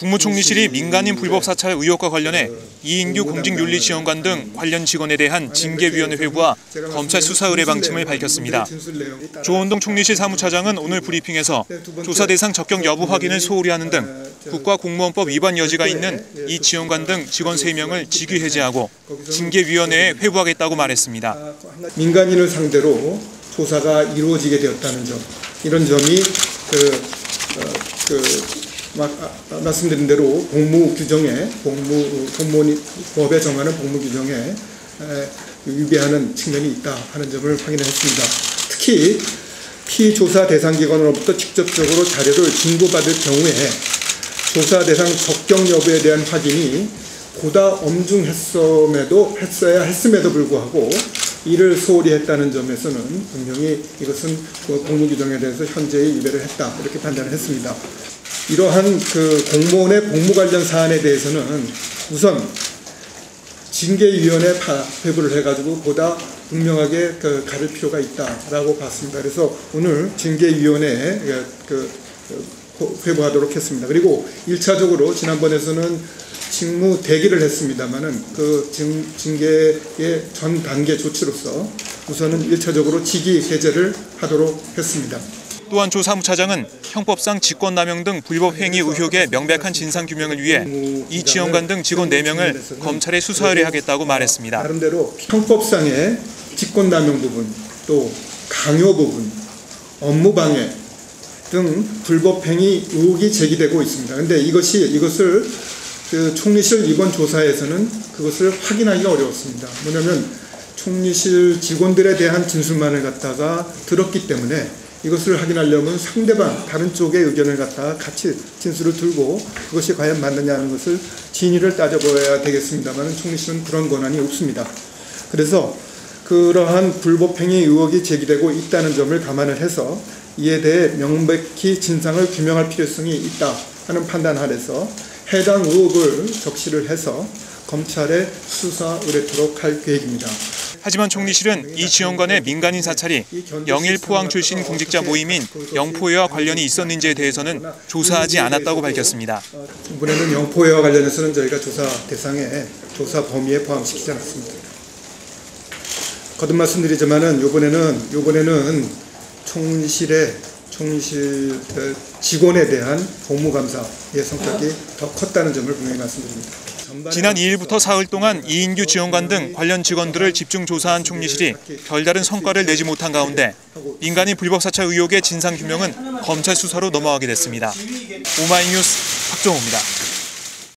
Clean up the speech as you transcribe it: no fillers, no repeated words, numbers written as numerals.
국무총리실이 민간인 불법 사찰 의혹과 관련해 이인규 공직윤리지원관 등 관련 직원에 대한 징계위원회 회부와 검찰 수사 의뢰 방침을 밝혔습니다. 조원동 총리실 사무차장은 오늘 브리핑에서 조사 대상 적격 여부 확인을 소홀히 하는 등 국가공무원법 위반 여지가 있는 이 지원관 등 직원 3명을 직위 해제하고 징계위원회에 회부하겠다고 말했습니다. 민간인을 상대로 조사가 이루어지게 되었다는 점, 이런 점이 말씀드린 대로 공무 규정에, 공무원법에 정하는 공무 규정에 위배하는 측면이 있다 하는 점을 확인했습니다. 특히 피조사 대상 기관으로부터 직접적으로 자료를 징구받을 경우에 조사 대상 적격 여부에 대한 확인이 보다 엄중했어야 했음에도 불구하고 이를 소홀히 했다는 점에서는 분명히 이것은 공무 규정에 대해서 현재의 위배를 했다, 이렇게 판단을 했습니다. 이러한 공무원의 공무 관련 사안에 대해서는 우선 징계위원회 회부를 해가지고 보다 분명하게 가를 필요가 있다라고 봤습니다. 그래서 오늘 징계위원회에 회부하도록 했습니다. 그리고 1차적으로 지난번에서는 직무 대기를 했습니다만은 그 징계의 전 단계 조치로서 우선은 1차적으로 직위 해제를 하도록 했습니다. 또한 조 사무차장은 형법상 직권남용 등 불법 행위 의혹의 명백한 진상규명을 위해 이 지원관 등 직원 4명을 검찰에 수사 의뢰하겠다고 말했습니다. 나름대로 형법상의 직권남용 부분, 또 강요 부분, 업무방해 등 불법 행위 의혹이 제기되고 있습니다. 그런데 이것을 총리실 이번 조사에서는 그것을 확인하기가 어려웠습니다. 뭐냐면 총리실 직원들에 대한 진술만을 갖다가 들었기 때문에 이것을 확인하려면 상대방 다른 쪽의 의견을 갖다가 같이 진술을 들고 그것이 과연 맞느냐 하는 것을 진위를 따져봐야 되겠습니다만 총리실은 그런 권한이 없습니다. 그래서 그러한 불법 행위 의혹이 제기되고 있다는 점을 감안을 해서 이에 대해 명백히 진상을 규명할 필요성이 있다 하는 판단 아래서 해당 의혹을 적시를 해서 검찰에 수사 의뢰토록 할 계획입니다. 하지만 총리실은 이 지원관의 민간인 사찰이 영일 포항 출신 공직자 모임인 영포회와 관련이 있었는지에 대해서는 조사하지 않았다고 밝혔습니다. 이번에는 영포회와 관련해서는 저희가 조사 대상에 조사 범위에 포함시키지 않았습니다. 거듭 말씀드리지만은 이번에는 총리실 직원에 대한 공무감사의 성격이 더 컸다는 점을 분명히 말씀드립니다. 지난 2일부터 사흘 동안 이인규 지원관 등 관련 직원들을 집중 조사한 총리실이 별다른 성과를 내지 못한 가운데 민간인 불법 사찰 의혹의 진상규명은 검찰 수사로 넘어가게 됐습니다. 오마이뉴스 박정호입니다.